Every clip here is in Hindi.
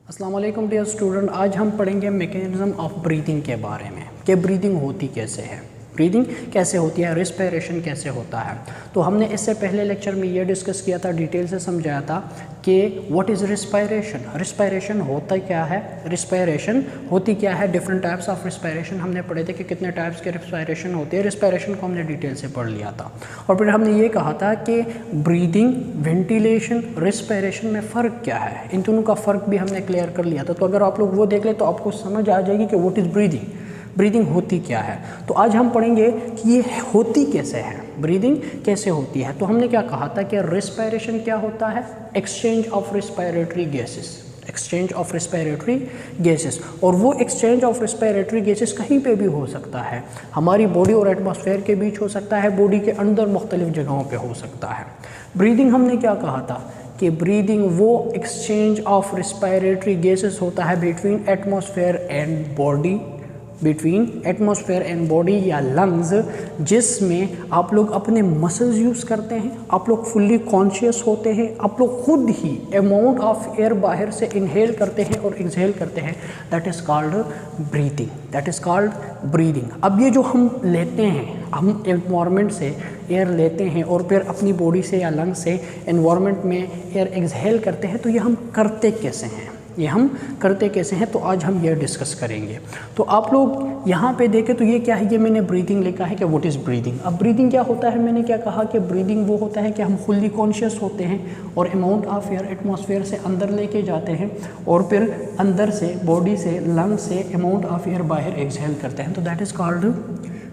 अस्सलाम वालेकुम डियर स्टूडेंट, आज हम पढ़ेंगे मैकेनिज्म ऑफ ब्रीदिंग के बारे में कि ब्रीदिंग होती कैसे है, ब्रीदिंग कैसे होती है, रिस्पिरेशन कैसे होता है। तो हमने इससे पहले लेक्चर में ये डिस्कस किया था, डिटेल से समझाया था कि व्हाट इज़ रिस्पिरेशन, रिस्पिरेशन होता क्या है, रिस्पिरेशन होती क्या है, डिफरेंट टाइप्स ऑफ रिस्पिरेशन हमने पढ़े थे कि कितने टाइप्स के रिस्पिरेशन होते हैं। रिस्पिरेशन को हमने डिटेल से पढ़ लिया था और फिर हमने ये कहा था कि ब्रीदिंग, वेंटिलेशन, रिस्पिरेशन में फ़र्क क्या है, इन दोनों का फ़र्क भी हमने क्लियर कर लिया था। तो अगर आप लोग वो देख लें तो आपको समझ आ जाएगी कि व्हाट इज़ ब्रीदिंग, ब्रीदिंग होती क्या है। तो आज हम पढ़ेंगे कि ये होती कैसे है, ब्रीदिंग कैसे होती है। तो हमने क्या कहा था कि रिस्पिरेशन क्या होता है, exchange of respiratory gases, exchange of respiratory gases. और वो एक्सचेंज ऑफ रिस्पिरेटरी गैसेस कहीं पे भी हो सकता है, हमारी बॉडी और एटमॉस्फेयर के बीच हो सकता है, बॉडी के अंदर मुख्तलिफ जगहों पे हो सकता है। ब्रीदिंग हमने क्या कहा था कि ब्रीदिंग वो एक्सचेंज ऑफ रिस्पिरेटरी गैसेस होता है between atmosphere and body, between atmosphere and body या लंग्स, जिसमें आप लोग अपने मसल्स यूज़ करते हैं, आप लोग फुल्ली कॉन्शियस होते हैं, आप लोग खुद ही अमाउंट ऑफ एयर बाहर से इनहेल करते हैं और एक्सहेल करते हैं। That is called breathing, that is called breathing. अब ये जो हम लेते हैं, हम एनवायरनमेंट से एयर लेते हैं और फिर अपनी बॉडी से या लंग्स से एनवायरनमेंट में एयर एक्सहेल करते हैं, तो ये हम करते कैसे हैं, ये हम करते कैसे हैं, तो आज हम ये डिस्कस करेंगे। तो आप लोग यहाँ पे देखें तो ये क्या है, ये मैंने ब्रीदिंग लिखा है कि व्हाट इज़ ब्रीदिंग। अब ब्रीदिंग क्या होता है, मैंने क्या कहा कि ब्रीदिंग वो होता है कि हम फुल्ली कॉन्शियस होते हैं और अमाउंट ऑफ एयर एटमॉस्फेयर से अंदर लेके जाते हैं और फिर अंदर से बॉडी से लंग से अमाउंट ऑफ एयर बाहर एक्सहेल करते हैं, तो दैट इज़ कॉल्ड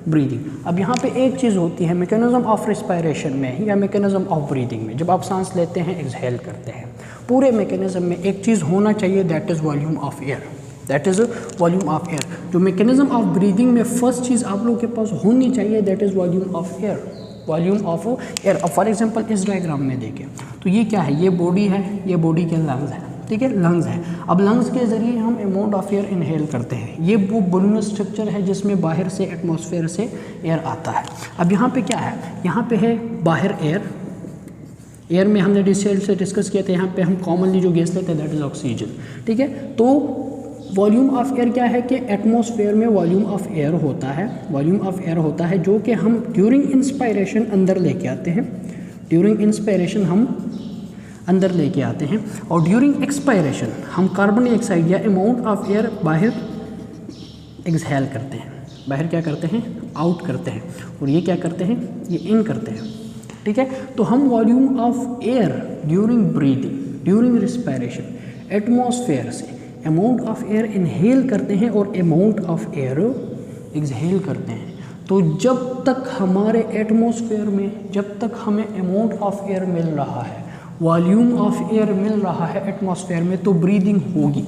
ब्रीदिंग। अब यहाँ पे एक चीज़ होती है मैकेनिज्म ऑफ रिस्पिरेशन में या मैकेनिज्म ऑफ ब्रीदिंग में, जब आप सांस लेते हैं एक्सहेल करते हैं, पूरे मैकेनिज्म में एक चीज़ होना चाहिए, that is volume of air, that is volume of air. जो मैकेनिज्म ऑफ ब्रीदिंग में फर्स्ट चीज़ आप लोगों के पास होनी चाहिए, that is volume of air, volume of air. अब फॉर एग्जांपल इस डायग्राम में देखें तो ये क्या है, ये बॉडी है, ये बॉडी के लंग्स है, ठीक है, लंग्स है। अब लंग्स के ज़रिए हम अमाउंट ऑफ एयर इनहेल करते हैं, ये वो बलून स्ट्रक्चर है जिसमें बाहर से एटमॉस्फेयर से एयर आता है। अब यहाँ पे क्या है, यहाँ पे है बाहर एयर, एयर में हमने डिटेल से डिस्कस किया था, यहाँ पे हम कॉमनली जो गैस लेते हैं दैट इज़ ऑक्सीजन, ठीक है। तो वॉल्यूम ऑफ एयर क्या है कि एटमॉस्फेयर में वॉल्यूम ऑफ एयर होता है, वॉल्यूम ऑफ एयर होता है जो कि हम ड्यूरिंग इंस्पायरेशन अंदर लेके आते हैं, ड्यूरिंग इंस्पायरेशन हम अंदर लेके आते हैं और ड्यूरिंग एक्सपायरेशन हम कार्बन डाइऑक्साइड या अमाउंट ऑफ एयर बाहर एक्सहेल करते हैं, बाहर क्या करते हैं, आउट करते हैं, और ये क्या करते हैं, ये इन करते हैं, ठीक है। तो हम volume of air during breathing, during respiration atmosphere से अमाउंट ऑफ एयर इनहेल करते हैं और अमाउंट ऑफ एयर एक्सहेल करते हैं। तो जब तक हमारे एटमॉस्फेयर में, जब तक हमें अमाउंट ऑफ एयर मिल रहा है, वॉल्यूम ऑफ एयर मिल रहा है एटमॉस्फेयर में, तो ब्रीदिंग होगी,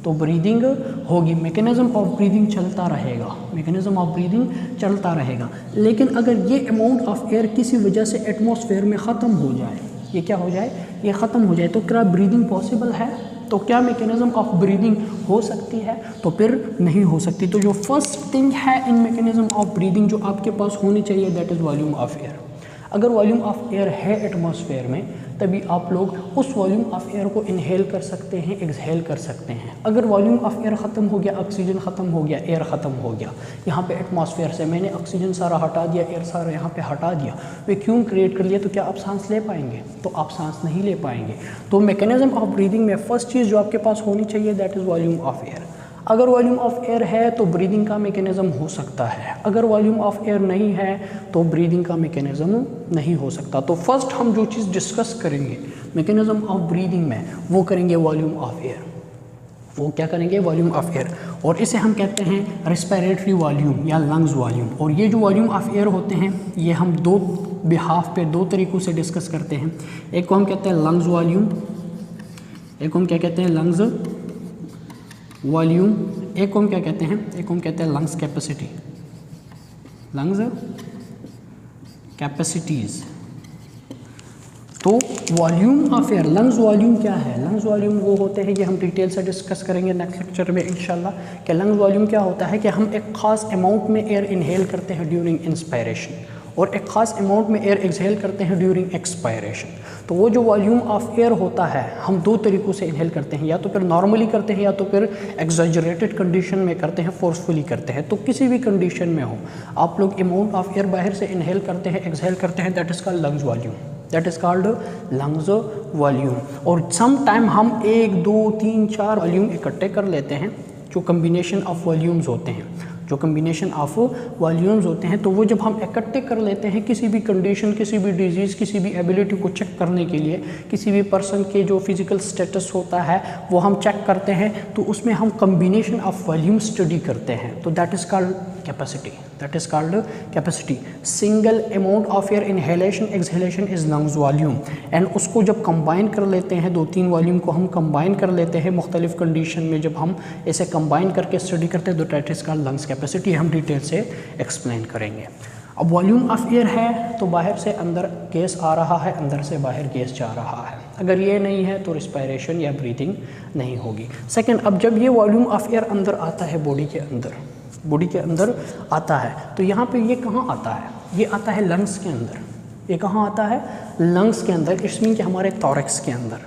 तो ब्रीदिंग होगी, मैकेनिज्म ऑफ ब्रीदिंग चलता रहेगा, मैकेनिज्म ऑफ ब्रीदिंग चलता रहेगा। लेकिन अगर ये अमाउंट ऑफ एयर किसी वजह से एटमॉस्फेयर में ख़त्म हो जाए, ये क्या हो जाए, ये ख़त्म हो जाए, तो क्या ब्रीदिंग पॉसिबल है, तो क्या मैकेनिज्म ऑफ ब्रीदिंग हो सकती है, तो फिर नहीं हो सकती। तो जो फर्स्ट थिंग है इन मैकेनिज्म ऑफ ब्रीदिंग जो आपके पास होनी चाहिए, that is volume of air. अगर वॉल्यूम ऑफ एयर है एटमॉस्फेयर में, तभी आप लोग उस वॉल्यूम ऑफ एयर को इनहेल कर सकते हैं, एक्सहेल कर सकते हैं। अगर वॉल्यूम ऑफ एयर ख़त्म हो गया, ऑक्सीजन ख़त्म हो गया, एयर ख़त्म हो गया, यहाँ पे एटमॉस्फेयर से मैंने ऑक्सीजन सारा हटा दिया, एयर सारा यहाँ पे हटा दिया, वैक्यूम क्रिएट कर लिया, तो क्या आप सांस ले पाएंगे, तो आप सांस नहीं ले पाएंगे। तो मैकेनिज्म ऑफ ब्रीदिंग में फर्स्ट चीज़ जो आपके पास होनी चाहिए, that is volume of air. अगर वॉल्यूम ऑफ एयर है तो ब्रीदिंग का मैकेनिज्म हो सकता है, अगर वॉल्यूम ऑफ एयर नहीं है तो ब्रीदिंग का मैकेनिज्म नहीं हो सकता। तो फर्स्ट हम जो चीज़ डिस्कस करेंगे मैकेनिज्म ऑफ ब्रीदिंग में, वो करेंगे वॉल्यूम ऑफ एयर, वो क्या करेंगे, वॉल्यूम ऑफ एयर, और इसे हम कहते हैं रिस्पिरेटरी वॉल्यूम या लंग्स वॉल्यूम। और ये जो वॉल्यूम ऑफ एयर होते हैं, ये हम दो बिहाफ पे, दो तरीक़ों से डिस्कस करते हैं। एक को हम कहते हैं लंग्स वॉल्यूम, एक को हम क्या कहते हैं, लंग्स वॉल्यूम, एक को हम क्या कहते हैं, एक को हम कहते हैं लंग्स कैपेसिटी, लंग्स कैपेसिटीज़। तो volume of air, lungs volume क्या है, लंग्स वॉल्यूम वो होते हैं, ये हम डिटेल से डिस्कस करेंगे नेक्स्ट लेक्चर में इंशाल्लाह, कि लंग्स वॉल्यूम क्या होता है कि हम एक ख़ास अमाउंट में एयर इनहेल करते हैं ड्यूरिंग इंस्पायरेशन और एक ख़ास अमाउंट में एयर एक्सहेल करते हैं ड्यूरिंग एक्सपायरेशन। तो वो जो वॉल्यूम ऑफ एयर होता है हम दो तरीक़ों से इनहेल करते हैं, या तो फिर नॉर्मली करते हैं या तो फिर एग्जैजरेटेड कंडीशन में करते हैं, फोर्सफुली करते हैं। तो किसी भी कंडीशन में हो आप लोग अमाउंट ऑफ एयर बाहर से इनहेल करते हैं, एक्सहेल करते हैं, that is called lungs volume, that is called lungs volume. और सम टाइम हम 1 2 3 4 वॉल्यूम इकट्ठे कर लेते हैं, जो कम्बिनेशन ऑफ वॉल्यूम्स होते हैं, जो कम्बिनेशन ऑफ वॉल्यूम्स होते हैं। तो वो जब हम इकट्ठे कर लेते हैं किसी भी कंडीशन, किसी भी डिजीज़, किसी भी एबिलिटी को चेक करने के लिए, किसी भी पर्सन के जो फिज़िकल स्टेटस होता है वो हम चेक करते हैं, तो उसमें हम कम्बिनेशन ऑफ वॉल्यूम स्टडी करते हैं। तो that is called capacity, that is called capacity. Single amount of air inhalation exhalation is lungs volume, and उसको जब कंबाइन कर लेते हैं, 2-3 वॉल्यूम को हम कंबाइन कर लेते हैं मुख्तलिफ कंडीशन में, जब हम इसे कंबाइन करके स्टडी करते हैं तो that is called lungs capacity. हम डिटेल से एक्सप्लेन करेंगे। अब वॉल्यूम ऑफ एयर है तो बाहर से अंदर गैस आ रहा है, अंदर से बाहर गैस जा रहा है। अगर ये नहीं है तो रिस्पायरेशन या ब्रीथिंग नहीं होगी। सेकंड, अब जब ये वॉल्यूम ऑफ एयर अंदर आता है बॉडी के अंदर, बॉडी के अंदर आता है, तो यहाँ पे ये कहाँ आता है? ये आता है लंग्स के अंदर। ये कहाँ आता है? लंग्स के अंदर। इट्स मीन कि हमारे थोरैक्स के अंदर,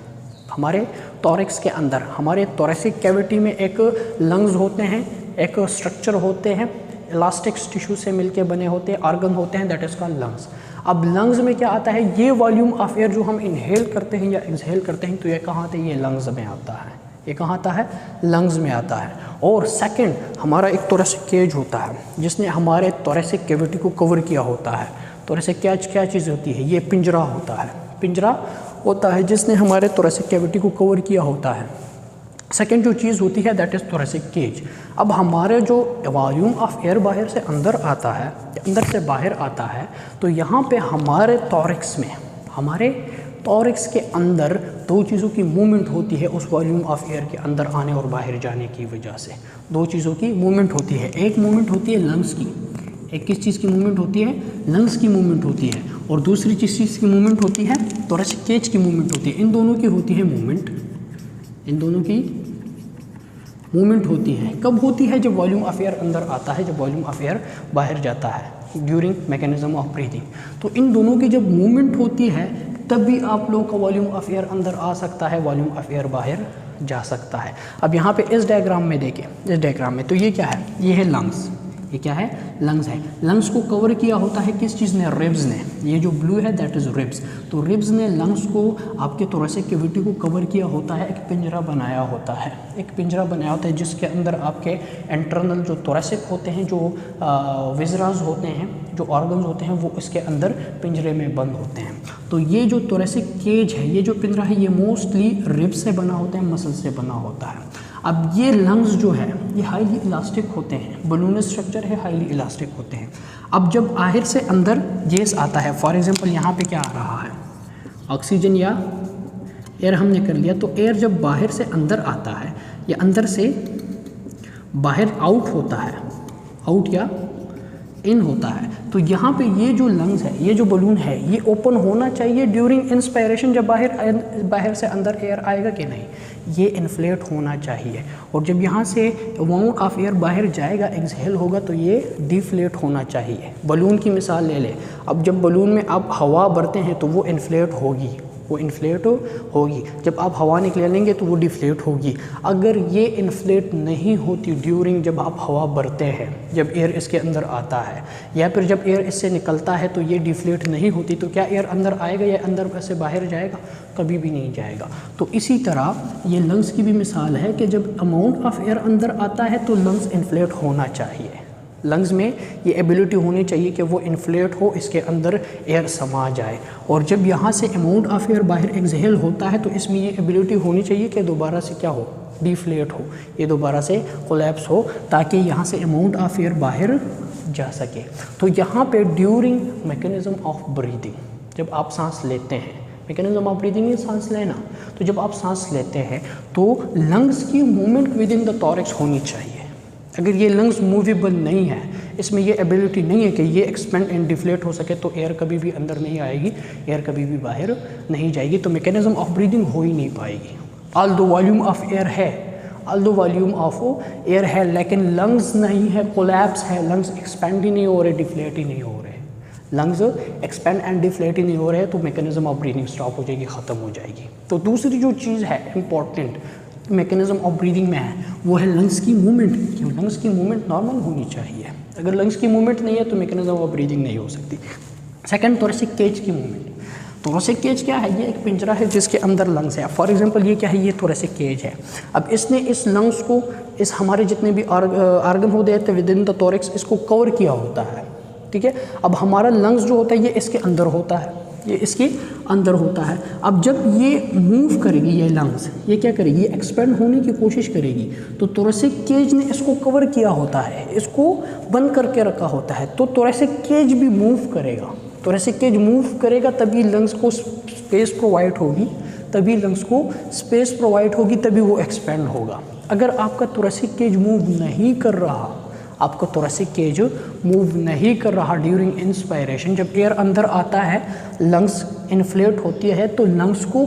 हमारे थोरैक्स के अंदर, हमारे थोरैसिक कैविटी में एक लंग्स होते हैं, एक स्ट्रक्चर होते हैं, इलास्टिक टिश्यू से मिलके बने होते हैं, ऑर्गन होते हैं, दैट इज़ कॉल्ड लंग्स। अब लंग्स में क्या आता है? ये वॉल्यूम ऑफ एयर जो हम इनहेल करते हैं या एक्सहेल करते हैं, तो ये कहाँ आता है? ये लंग्स में आता है। ये कहाँ आता है? लंग्स में आता है। और सेकंड, हमारा एक थोरैसिक केज होता है जिसने हमारे थोरैसिक कैविटी को कवर किया होता है। थोरैसिक केज क्या चीज़ होती है? ये पिंजरा होता है, पिंजरा होता है जिसने हमारे थोरैसिक कैविटी को कवर किया होता है। सेकेंड जो चीज़ होती है दैट इज़ थोरैसिक केज। अब हमारे जो वॉल्यूम ऑफ एयर बाहर से अंदर आता है, अंदर से बाहर आता है, तो यहाँ पे हमारे थोरैक्स में, हमारे थोरैक्स के अंदर दो चीज़ों की मूवमेंट होती है उस वॉल्यूम ऑफ एयर के अंदर आने और बाहर जाने की वजह से। दो चीज़ों की मूवमेंट होती है। एक मूवमेंट होती है लंग्स की, एक किस चीज़ की मूवमेंट होती है? लंग्स की मूवमेंट होती है। और दूसरी चीज़ की मूवमेंट होती है थोरैसिक केज की मूवमेंट होती है। इन दोनों की होती है मूवमेंट, इन दोनों की मूवमेंट होती है। कब होती है? जब वॉल्यूम ऑफ एयर अंदर आता है, जब वॉल्यूम ऑफ एयर बाहर जाता है, ड्यूरिंग मैकेनिज्म ऑफ ब्रीथिंग। तो इन दोनों की जब मूवमेंट होती है तब भी आप लोगों का वॉल्यूम ऑफ एयर अंदर आ सकता है, वॉल्यूम ऑफ एयर बाहर जा सकता है। अब यहाँ पे इस डायग्राम में देखें, इस डायग्राम में तो ये क्या है? ये है लंग्स। ये क्या है? लंग्स है। लंग्स को कवर किया होता है किस चीज़ ने? रिब्स ने। ये जो ब्लू है दैट इज़ रिब्स। तो रिब्स ने लंग्स को, आपके थोरैसिक कैविटी को कवर किया होता है, एक पिंजरा बनाया होता है, एक पिंजरा बनाया होता है जिसके अंदर आपके इंटरनल जो थोरैसिक होते हैं, जो विजराज होते हैं, जो ऑर्गन्स होते हैं, वो इसके अंदर पिंजरे में बंद होते हैं। तो ये जो थोरैसिक केज है, ये जो पिंजरा है, ये मोस्टली रिब्स से बना होता है, मसल से बना होता है। अब ये लंग्स जो है ये हाईली इलास्टिक होते हैं, बलून स्ट्रक्चर है, हाईली इलास्टिक होते हैं। अब जब बाहर से अंदर गैस आता है, फॉर एग्जांपल यहाँ पे क्या आ रहा है? ऑक्सीजन या एयर हमने कर लिया। तो एयर जब बाहर से अंदर आता है या अंदर से बाहर आउट होता है, आउट या इन होता है, तो यहाँ पे ये जो लंग्स है, ये जो बलून है, ये ओपन होना चाहिए ड्यूरिंग इंस्पायरेशन। जब बाहर से अंदर एयर आएगा कि नहीं, ये इन्फ्लेट होना चाहिए। और जब यहाँ से अमाउंट ऑफ एयर बाहर जाएगा, एक्सहेल होगा, तो ये डिफ्लेट होना चाहिए। बलून की मिसाल ले लें। अब जब बलून में आप हवा भरते हैं तो वो इन्फ्लेट होगी, वो इन्फ्लेट होगी। जब आप हवा निकालेंगे तो वो डिफ्लेट होगी। अगर ये इन्फ्लेट नहीं होती ड्यूरिंग जब आप हवा भरते हैं, जब एयर इसके अंदर आता है, या फिर जब एयर इससे निकलता है, तो ये डिफ्लेट नहीं होती, तो क्या एयर अंदर आएगा या अंदर से बाहर जाएगा? कभी भी नहीं जाएगा। तो इसी तरह ये लंग्स की भी मिसाल है कि जब अमाउंट ऑफ एयर अंदर आता है तो लंग्स इन्फ्लेट होना चाहिए। लंग्स में ये एबिलिटी होनी चाहिए कि वो इन्फ्लेट हो, इसके अंदर एयर समा जाए। और जब यहाँ से अमाउंट ऑफ एयर बाहर एक्सहेल होता है तो इसमें ये एबिलिटी होनी चाहिए कि दोबारा से क्या हो? डिफ्लेट हो, ये दोबारा से कोलैप्स हो, ताकि यहाँ से अमाउंट ऑफ एयर बाहर जा सके। तो यहाँ पे ड्यूरिंग मैकेनिज्म ऑफ ब्रीदिंग, जब आप सांस लेते हैं, मैकेनिज्म ऑफ ब्रीदिंग है सांस लेना, तो जब आप सांस लेते हैं तो लंग्स की movement with in the thorax होनी चाहिए। अगर ये लंग्स मूवेबल नहीं है, इसमें ये एबिलिटी नहीं है कि ये एक्सपेंड एंड डिफ्लेट हो सके, तो एयर कभी भी अंदर नहीं आएगी, एयर कभी भी बाहर नहीं जाएगी, तो मैकेनिज्म ऑफ ब्रीदिंग हो ही नहीं पाएगी। ऑल दो वॉल्यूम ऑफ एयर है, ऑल दो वॉल्यूम ऑफ एयर है, लेकिन लंग्स नहीं है, कोलैप्स है, लंग्स एक्सपेंड ही नहीं हो रहे, डिफ्लेट ही नहीं हो रहे। लंग्स एक्सपेंड एंड डिफ्लेट ही नहीं हो रहे हैं तो मैकेनिज्म ऑफ ब्रीदिंग स्टॉप हो जाएगी, ख़त्म हो जाएगी। तो दूसरी जो चीज़ है इंपॉर्टेंट मैकेनिज्म ऑफ ब्रीदिंग में है वो है लंग्स की मूवमेंट। क्यों? लंग्स की मूवमेंट नॉर्मल होनी चाहिए। अगर लंग्स की मूवमेंट नहीं है तो मैकेनिज्म ऑफ ब्रीदिंग नहीं हो सकती। सेकंड, थोरेसिक केज की मूवमेंट। थोरेसिक केज क्या है? ये एक पिंजरा है जिसके अंदर लंग्स है। फॉर एग्जांपल ये क्या है? ये थोरेसिक केज है। अब इसने इस लंग्स को, इस हमारे जितने भी आर्गन होते हैं विद इन द थोरेक्स, इसको कवर किया होता है, ठीक है। अब हमारा लंग्स जो होता है ये इसके अंदर होता है, ये इसके अंदर होता है। अब जब ये मूव करेगी, ये लंग्स, ये क्या करेगी? ये एक्सपेंड होने की कोशिश करेगी। तो थोरेसिक केज ने इसको कवर किया होता है, इसको बंद करके रखा होता है, तो थोरेसिक केज भी मूव करेगा। थोरेसिक केज मूव करेगा तभी लंग्स को स्पेस प्रोवाइड होगी, तभी लंग्स को स्पेस प्रोवाइड होगी, तभी वो एक्सपेंड होगा। अगर आपका थोरेसिक केज मूव नहीं कर रहा, आपका थोरेसिक केज मूव नहीं कर रहा ड्यूरिंग इंस्पायरेशन, जब एयर अंदर आता है, लंग्स इन्फ्लेट होती है तो लंग्स को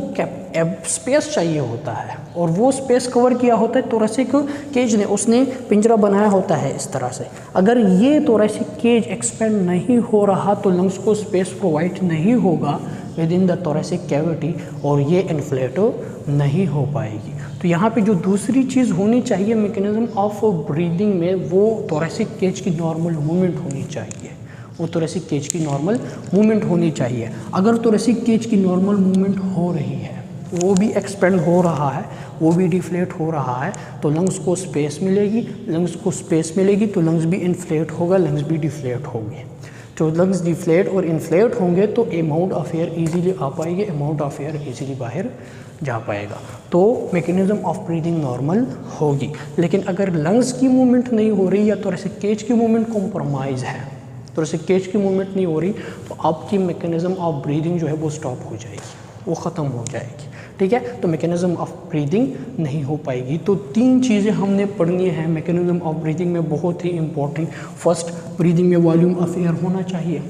स्पेस चाहिए होता है और वो स्पेस कवर किया होता है थोरेसिक केज ने, उसने पिंजरा बनाया होता है इस तरह से। अगर ये थोरेसिक केज एक्सपेंड नहीं हो रहा तो लंग्स को स्पेस प्रोवाइड नहीं होगा with in the thoracic cavity और ये इन्फ्लेट नहीं हो पाएगी। तो यहाँ पे जो दूसरी चीज़ होनी चाहिए मैकेनिज्म ऑफ ब्रीदिंग में, वो थोरेसिक केज की नॉर्मल मूवमेंट होनी चाहिए, वो थोरेसिक केज की नॉर्मल मूवमेंट होनी चाहिए। अगर थोरेसिक केज की नॉर्मल मूवमेंट हो रही है, वो भी एक्सपेंड हो रहा है, वो भी डिफ्लेट हो रहा है, तो लंग्स को स्पेस मिलेगी, लंग्स को स्पेस मिलेगी तो लंग्स भी इन्फ्लेट होगा, लंग्स भी डिफ्लेट होंगे। तो लंग्स डिफ्लेट और इन्फ्लेट होंगे तो अमाउंट ऑफ एयर इजीली आ पाएगी, अमाउंट ऑफ एयर इजीली बाहर जा पाएगा, तो मैकेनिज्म ऑफ ब्रीदिंग नॉर्मल होगी। लेकिन अगर लंग्स की मूवमेंट नहीं हो रही या थोरेसिक केज की मूवमेंट कॉम्प्रोमाइज़ है, थोरेसिक केज की मूवमेंट नहीं हो रही, तो आपकी मैकेनिज्म ऑफ ब्रीदिंग जो है वो स्टॉप हो जाएगी, वो ख़त्म हो जाएगी, ठीक है। तो मैकेनिज्म ऑफ ब्रीदिंग नहीं हो पाएगी। तो 3 चीज़ें हमने पढ़नी है मैकेनिज्म ऑफ ब्रीदिंग में, बहुत ही इंपॉर्टेंट। फर्स्ट, ब्रीदिंग में वॉल्यूम ऑफ एयर होना चाहिए,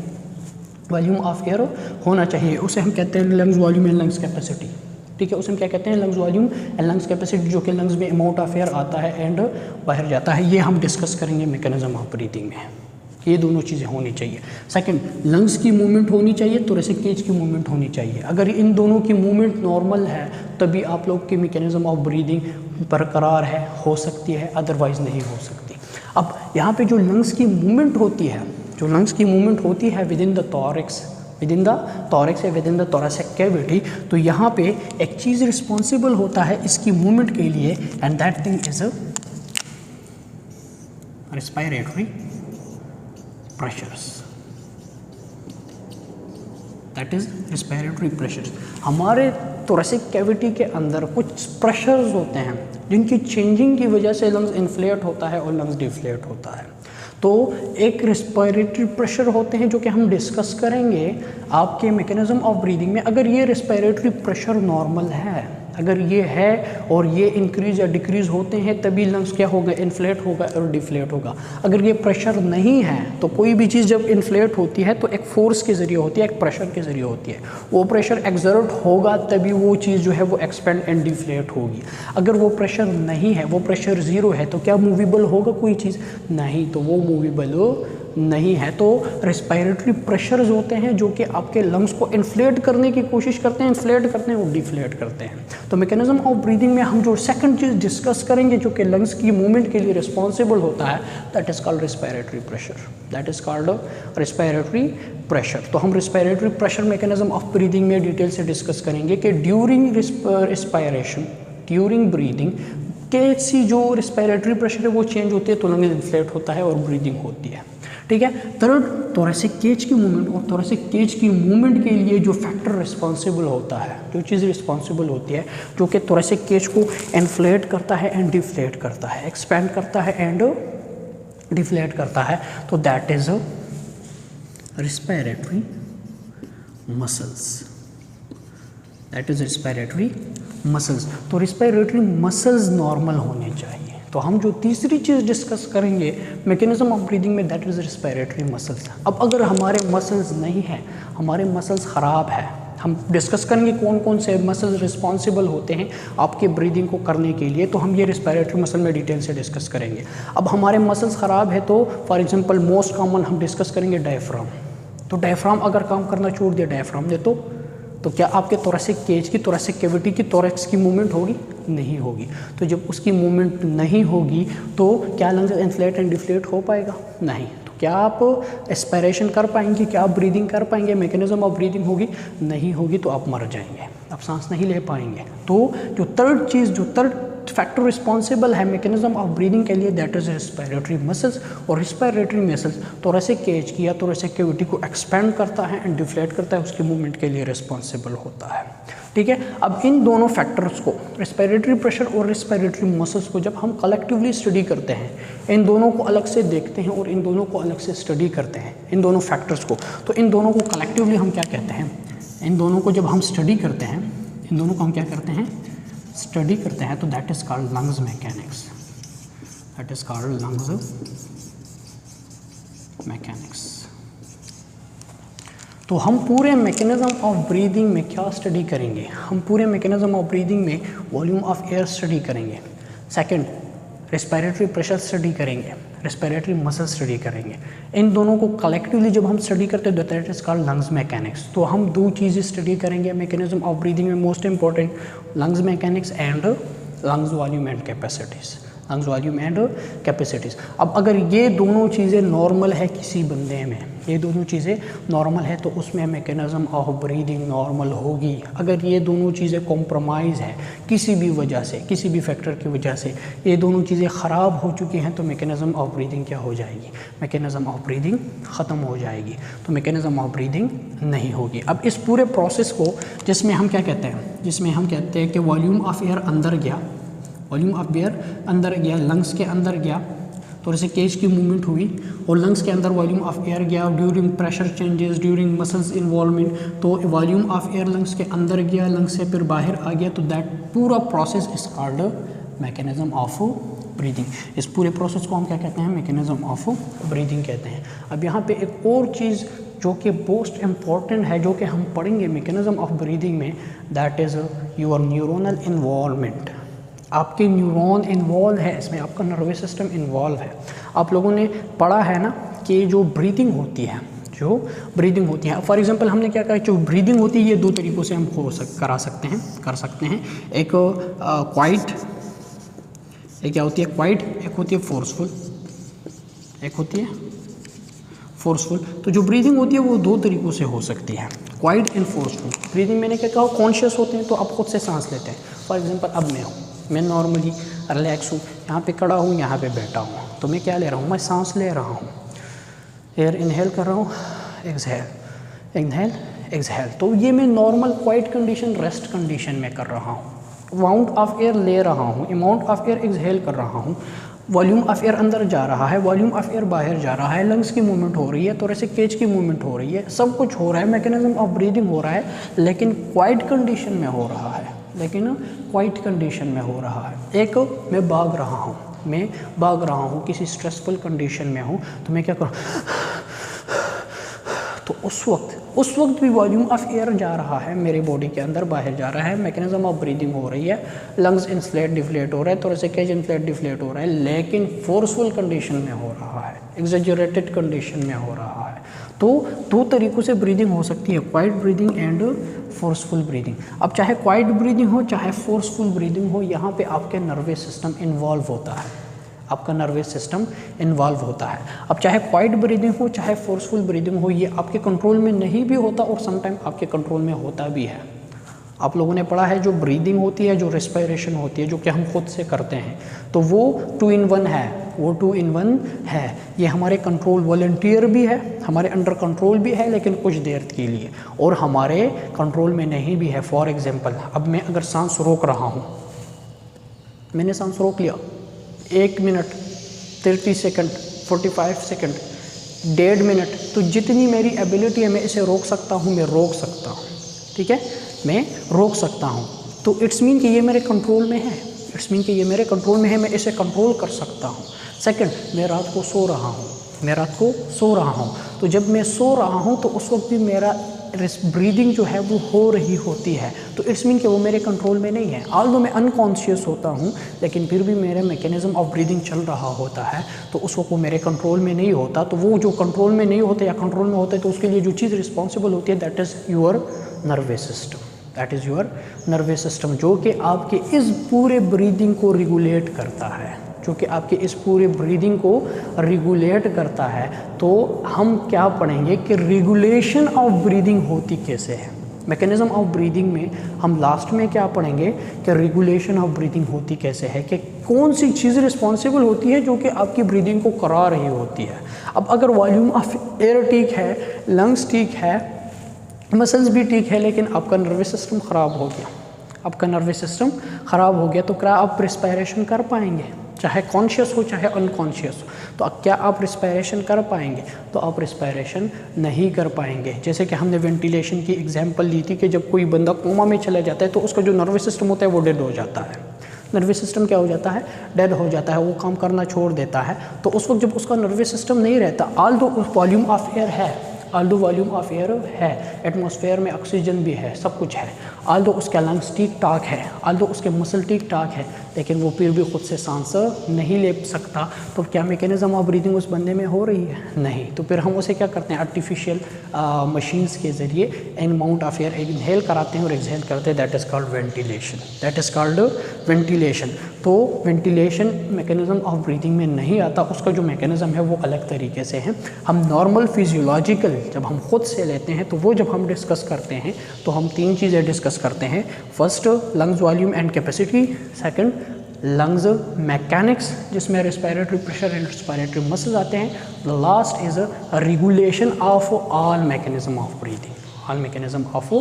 वॉल्यूम ऑफ एयर होना चाहिए, उसे हम कहते हैं lungs volume and lungs capacity, ठीक है। उसे हम क्या कहते हैं? Lungs volume and lungs capacity, जो कि लंग्स में अमाउंट ऑफ एयर आता है एंड बाहर जाता है। ये हम डिस्कस करेंगे मैकेनिज्म ऑफ ब्रीदिंग में, ये दोनों चीज़ें होनी चाहिए। सेकंड, लंग्स की मूवमेंट होनी चाहिए, थोरेसिक केज की मूवमेंट होनी चाहिए। अगर इन दोनों की मूवमेंट नॉर्मल है तभी आप लोग की मैकेनिज्म ऑफ ब्रीदिंग बरकरार है, हो सकती है, अदरवाइज नहीं हो सकती। अब यहाँ पे जो लंग्स की मूवमेंट होती है, जो लंग्स की मूवमेंट होती है within the thorax, within the thorax या within the thoracic cavity, तो यहाँ पे एक चीज़ रिस्पॉन्सिबल होता है इसकी मूवमेंट के लिए, and that thing is respiratory pressures, that is respiratory pressures. हमारे थोरेसिक कैविटी के अंदर कुछ प्रेशर्स होते हैं जिनकी चेंजिंग की वजह से लंग्स इन्फ्लेट होता है और लंग्स डिफ्लेट होता है। तो एक रेस्पिरेटरी प्रेशर होते हैं जो कि हम डिस्कस करेंगे आपके मैकेनिज्म ऑफ ब्रीदिंग में। अगर ये रेस्पिरेटरी प्रेशर नॉर्मल है, अगर ये है और ये इंक्रीज या डिक्रीज होते हैं तभी लंग्स क्या होगा? इन्फ्लेट होगा और डिफ्लेट होगा। अगर ये प्रेशर नहीं है तो कोई भी चीज़ जब इन्फ्लेट होती है तो एक फोर्स के ज़रिए होती है, एक प्रेशर के ज़रिए होती है। वो प्रेशर एक्सर्ट होगा तभी वो चीज़ जो है वो एक्सपेंड एंड डिफ्लेट होगी। अगर वो प्रेशर नहीं है, वो प्रेशर ज़ीरो है, तो क्या मूवेबल होगा कोई चीज़? नहीं, तो वो मूवेबल नहीं है। तो रेस्पिरेटरी प्रेशर्स होते हैं जो कि आपके लंग्स को इन्फ्लेट करने की कोशिश करते हैं, इन्फ्लेट करते हैं और डिफ्लेट करते हैं। तो मैकेनिज्म ऑफ ब्रीदिंग में हम जो सेकंड चीज़ डिस्कस करेंगे जो कि लंग्स की मूवमेंट के लिए रिस्पॉन्सिबल होता है, that is called respiratory pressure, that is called respiratory pressure. तो हम respiratory pressure mechanism of breathing में डिटेल से डिस्कस करेंगे कि ड्यूरिंग रेस्पिरेशन, ड्यूरिंग ब्रीदिंग कैसी जो रेस्पिरेटरी प्रेशर है वो चेंज होती है तो लंग्स इन्फ्लेट होता है और ब्रीदिंग होती है, ठीक है। थर्ड, थोरेसिक केज की मूवमेंट, और थोरेसिक केज की मूवमेंट के लिए जो फैक्टर रिस्पॉन्सिबल होता है, जो चीज़ रिस्पॉन्सिबल होती है जो कि थोरेसिक केज को इन्फ्लेट करता है एंड डिफ्लेट करता है, एक्सपेंड करता है एंड डिफ्लेट करता है, तो that is respiratory muscles, that is respiratory muscles. तो रेस्पिरेटरी मसल्स नॉर्मल होने चाहिए। तो हम जो तीसरी चीज़ डिस्कस करेंगे मैकेनिज्म ऑफ ब्रीदिंग में, दैट इज़ रेस्पिरेटरी मसल्स। अब अगर हमारे मसल्स नहीं हैं, हमारे मसल्स ख़राब है, हम डिस्कस करेंगे कौन कौन से मसल्स रिस्पॉन्सिबल होते हैं आपके ब्रीदिंग को करने के लिए, तो हम ये रेस्पिरेटरी मसल में डिटेल से डिस्कस करेंगे। अब हमारे मसल्स ख़राब है तो फॉर एग्जांपल मोस्ट कॉमन हम डिस्कस करेंगे डायफ्राम। तो डायफ्राम अगर काम करना छोड़ दिया डायफ्राम ने तो क्या आपके थोरैसिक केज की, थोरैसिक कैविटी की, थोरैक्स की मूवमेंट होगी? नहीं होगी। तो जब उसकी मूवमेंट नहीं होगी तो क्या लंग्स इन्फ्लेट एंड डिफ्लेट हो पाएगा? नहीं। तो क्या आप एस्पिरेशन कर पाएंगे? क्या आप ब्रीदिंग कर पाएंगे? मैकेनिज्म ऑफ ब्रीदिंग होगी? नहीं होगी। तो आप मर जाएंगे, आप सांस नहीं ले पाएंगे। तो जो थर्ड फैक्टर रिस्पॉन्सिबल है मैकेनिज्म ऑफ ब्रीदिंग के लिए, दैट इज रेस्पिरेटरी मसल्स। और रेस्पिरेटरी मसल्स थोरैसिक केज की या थोरैसिक कैविटी को एक्सपेंड करता है एंड डिफ्लेट करता है, उसकी मूवमेंट के लिए रिस्पॉन्सिबल होता है। ठीक है। अब इन दोनों फैक्टर्स को, रेस्पिरेटरी प्रेशर और रेस्पिरेटरी मसल्स को जब हम कलेक्टिवली स्टडी करते हैं, इन दोनों को अलग से देखते हैं और इन दोनों को अलग से स्टडी करते हैं, इन दोनों फैक्टर्स को, तो इन दोनों को कलेक्टिवली हम क्या कहते हैं? इन दोनों को जब हम स्टडी करते हैं, इन दोनों को हम क्या करते हैं? स्टडी करते हैं। तो that is called lungs mechanics, that is called lungs mechanics. तो हम पूरे मैकेनिज्म ऑफ ब्रीदिंग में क्या स्टडी करेंगे? हम पूरे मैकेनिज्म ऑफ ब्रीदिंग में वॉल्यूम ऑफ एयर स्टडी करेंगे, सेकंड रेस्पिरेटरी प्रेशर स्टडी करेंगे, रेस्पिरेटरी मसल स्टडी करेंगे। इन दोनों को कलेक्टिवली जब हम स्टडी करते हैं that is called lungs mechanics. तो हम दो चीज़ें स्टडी करेंगे मैकेनिज्म ऑफ ब्रीदिंग में, most important lungs mechanics and lungs volume and capacities, lungs volume and capacities. अब अगर ये दोनों चीज़ें नॉर्मल है किसी बंदे में, ये दोनों चीज़ें नॉर्मल है, तो उसमें मैकेनिज्म ऑफ ब्रीदिंग नॉर्मल होगी। अगर ये दोनों चीज़ें कॉम्प्रोमाइज़ है किसी भी वजह से, किसी भी फैक्टर की वजह से, ये दोनों चीज़ें ख़राब हो चुकी हैं, तो मैकेनिज्म ऑफ ब्रीदिंग क्या हो जाएगी? मैकेनिज्म ऑफ ब्रीदिंग ख़त्म हो जाएगी, तो मैकेनिज्म ऑफ ब्रीदिंग नहीं होगी। अब इस पूरे प्रोसेस को जिसमें हम क्या कहते हैं, जिसमें हम कहते हैं कि वॉल्यूम ऑफ एयर अंदर गया, वॉल्यूम ऑफ एयर अंदर गया, लंग्स के अंदर गया, तो ऐसे केज की मूवमेंट हुई और लंग्स के अंदर वॉल्यूम ऑफ एयर गया during pressure changes, during muscles involvement, तो वॉल्यूम ऑफ एयर लंग्स के अंदर गया, लंग्स से फिर बाहर आ गया, तो दैट पूरा process is called mechanism of breathing. इस पूरे प्रोसेस को हम क्या कहते हैं? मैकेनिज्म ऑफ ब्रीदिंग कहते हैं। अब यहाँ पे एक और चीज़ जो कि मोस्ट इम्पॉर्टेंट है, जो कि हम पढ़ेंगे मैकेनिज्म ऑफ ब्रीदिंग में, that is your neuronal involvement. आपके न्यूरॉन इन्वॉल्व है इसमें, आपका नर्वस सिस्टम इन्वॉल्व है। आप लोगों ने पढ़ा है ना कि जो ब्रीदिंग होती है, जो ब्रीदिंग होती है, फॉर एग्जांपल हमने क्या कहा, जो ब्रीदिंग होती है ये दो तरीक़ों से हम कर सकते हैं। एक क्वाइट, एक क्या होती है क्वाइट, एक होती है फोर्सफुल, एक होती है फोर्सफुल। तो जो ब्रीदिंग होती है वो दो तरीक़ों से हो सकती है, क्वाइट एंड फोर्सफुल। ब्रीदिंग मैंने क्या कहा, कॉन्शियस होते हैं तो आप खुद से सांस लेते हैं। फॉर एग्जांपल अब मैं नॉर्मली रिलैक्स हूँ, यहाँ पे खड़ा हूँ, यहाँ पे बैठा हूँ, तो मैं क्या ले रहा हूँ? मैं सांस ले रहा हूँ, एयर इनहेल कर रहा हूँ, एक्सहेल, इनहेल एक्सहेल। तो ये मैं normal quite condition, rest condition में कर रहा हूँ। अमाउंट ऑफ एयर ले रहा हूँ, अमाउंट ऑफ एयर एक्सहेल कर रहा हूँ, वॉल्यूम ऑफ एयर अंदर जा रहा है, वॉल्यूम ऑफ एयर बाहर जा रहा है, लंग्स की मूवमेंट हो रही है, थोरैसिक केज की मूवमेंट हो रही है, सब कुछ हो रहा है, मैकेनिज्म ऑफ ब्रीदिंग हो रहा है, लेकिन क्वाइट कंडीशन में हो रहा है, लेकिन क्वाइट कंडीशन में हो रहा है। एक मैं भाग रहा हूँ, किसी स्ट्रेसफुल कंडीशन में हूँ, तो मैं क्या करूँ? तो उस वक्त भी वॉल्यूम ऑफ एयर जा रहा है मेरे बॉडी के अंदर, बाहर जा रहा है, मैकेनिज्म ऑफ ब्रीदिंग हो रही है, लंग्स इन्फ्लेट डिफ्लेट हो रहा है, थोरैसिक केज इन्फ्लेट डिफ्लेट हो रहा है, लेकिन फोर्सफुल कंडीशन में हो रहा है, एग्जैजरेटेड कंडीशन में हो रहा है। तो दो तरीक़ों से ब्रीदिंग हो सकती है, quite breathing and forceful breathing. अब चाहे क्वाइट ब्रीदिंग हो चाहे फोर्सफुल ब्रीदिंग हो, यहाँ पे आपके नर्वस सिस्टम इन्वॉल्व होता है, आपका नर्वस सिस्टम इन्वॉल्व होता है। अब चाहे क्वाइट ब्रीदिंग हो चाहे फोर्सफुल ब्रीदिंग हो, ये आपके कंट्रोल में नहीं भी होता और समटाइम आपके कंट्रोल में होता भी है। आप लोगों ने पढ़ा है जो ब्रीदिंग होती है, जो रेस्पिरेशन होती है, जो कि हम खुद से करते हैं, तो वो 2 in 1 है, वो 2 in 1 है। ये हमारे कंट्रोल वॉलंटियर भी है, हमारे अंडर कंट्रोल भी है, लेकिन कुछ देर के लिए, और हमारे कंट्रोल में नहीं भी है। फॉर एग्जांपल, अब मैं अगर सांस रोक रहा हूँ, मैंने सांस रोक लिया 1 मिनट 30 सेकंड 45 सेकंड 1.5 मिनट, तो जितनी मेरी एबिलिटी है मैं इसे रोक सकता हूँ, मैं रोक सकता हूँ, ठीक है, मैं रोक सकता हूँ। तो इट्स मीन कि ये मेरे कंट्रोल में है, इट्स मीन कि ये मेरे कंट्रोल में है, मैं इसे कंट्रोल कर सकता हूँ। सेकंड, मैं रात को सो रहा हूँ, तो जब मैं सो रहा हूँ तो उस वक्त भी मेरा ब्रीदिंग जो है वो हो रही होती है, तो इट्स मीन कि वो मेरे कंट्रोल में नहीं है। ऑल्दो मैं अनकॉन्शियस होता हूँ लेकिन फिर भी मेरे मैकेनिज्म ऑफ ब्रीदिंग चल रहा होता है, तो उस वक्त वो मेरे कंट्रोल में नहीं होता। तो वो जो कंट्रोल में नहीं होता या कंट्रोल में होता है, तो उसके लिए जो चीज़ रिस्पॉन्सिबल होती है that is your nervous system, that is your nervous system, जो कि आपके इस पूरे ब्रीदिंग को रेगुलेट करता है, जो कि आपके इस पूरे ब्रीदिंग को रेगुलेट करता है। तो हम क्या पढ़ेंगे कि रेगुलेशन ऑफ ब्रीदिंग होती कैसे है। मैकेनिज्म ऑफ ब्रीदिंग में हम लास्ट में क्या पढ़ेंगे कि रेगुलेशन ऑफ ब्रीदिंग होती कैसे है, कि कौन सी चीज़ रिस्पॉन्सिबल होती है जो कि आपकी ब्रीदिंग को करा रही होती है। अब अगर वॉल्यूम ऑफ एयर ठीक है, लंग्स ठीक है, मसल्स भी ठीक है, लेकिन आपका नर्वस सिस्टम ख़राब हो गया, आपका नर्वस सिस्टम ख़राब हो गया, तो क्या आप रिस्पायरेशन कर पाएंगे, चाहे कॉन्शियस हो चाहे अनकॉन्शियस हो? तो क्या आप रिस्पायरेशन कर पाएंगे? तो आप रिस्पायरेशन नहीं कर पाएंगे। जैसे कि हमने वेंटिलेशन की एग्जांपल ली थी कि जब कोई बंदा कोमा में चला जाता है तो उसका जो नर्वस सिस्टम होता है वो डेड हो जाता है। नर्वस सिस्टम क्या हो जाता है? डेड हो जाता है, वो काम करना छोड़ देता है। तो उस वक्त जब उसका नर्वस सिस्टम नहीं रहता, ऑल्दो वॉल्यूम ऑफ एयर है, ऑल्दो वॉल्यूम ऑफ एयर है, एटमॉस्फेयर में ऑक्सीजन भी है, सब कुछ है, ऑल्दो उसका लंग्स ठीक ठाक है, ऑल्दो उसके मसल ठीक ठाक है, लेकिन वो फिर भी खुद से सांस नहीं ले सकता, तो क्या मैकेनिज्म ऑफ ब्रीदिंग उस बंदे में हो रही है? नहीं। तो फिर हम उसे क्या करते हैं? आर्टिफिशियल मशीन्स के ज़रिए in amount of air inhale कराते हैं और एक्सहेल करते हैं, that is called ventilation, that is called ventilation. तो वेंटिलेशन मैकेनिज्म ऑफ ब्रीदिंग में नहीं आता, उसका जो मैकेनिज्म है वो अलग तरीके से है। हम नॉर्मल फिजियोलॉजिकल जब हम खुद से लेते हैं, तो वो जब हम डिस्कस करते हैं तो हम तीन चीज़ें डिस्कस करते हैं। First, lungs volume and capacity, second lungs mechanics जिसमें respiratory pressure and respiratory muscles आते हैं, the last is a regulation of all mechanism of breathing, all mechanism of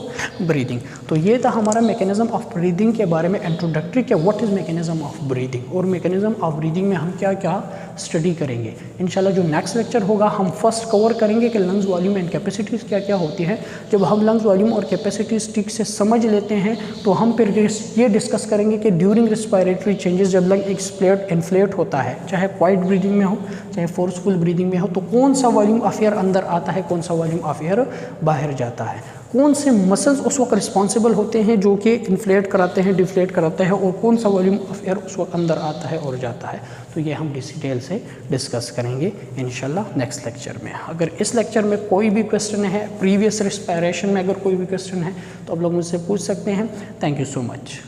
breathing. तो ये था हमारा मैकेनिज्म ऑफ ब्रीदिंग के बारे में इंट्रोडक्टरी के what is mechanism of breathing, और मैकेनिज्म ऑफ ब्रीदिंग में हम क्या क्या स्टडी करेंगे। इंशाल्लाह जो नेक्स्ट लेक्चर होगा हम फर्स्ट कवर करेंगे कि लंग्स वॉल्यूम एंड कैपेसिटीज़ क्या क्या होती है। जब हम लंग्स वॉल्यूम और कैपेसिटीज़ ठीक से समझ लेते हैं तो हम फिर ये डिस्कस करेंगे कि ड्यूरिंग रिस्पायरेटरी चेंजेस जब लंग इन्फ्लेट होता है, चाहे क्वाइट ब्रीदिंग में हो चाहे फोर्सफुल ब्रीदिंग में हो, तो कौन सा वॉल्यूम ऑफ एयर अंदर आता है, कौन सा वॉल्यूम ऑफ एयर बाहर जाता है, कौन से मसल्स उस वक्त रिस्पॉन्सिबल होते हैं जो कि इन्फ्लेट कराते हैं, डिफ्लेट कराते हैं, और कौन सा वॉल्यूम ऑफ एयर उस वक्त अंदर आता है और जाता है। तो ये हम डिटेल से डिस्कस करेंगे इंशाल्लाह नेक्स्ट लेक्चर में। अगर इस लेक्चर में कोई भी क्वेश्चन है, प्रीवियस रिस्पायरेशन में अगर कोई भी क्वेश्चन है, तो आप लोग मुझसे पूछ सकते हैं। Thank you so much.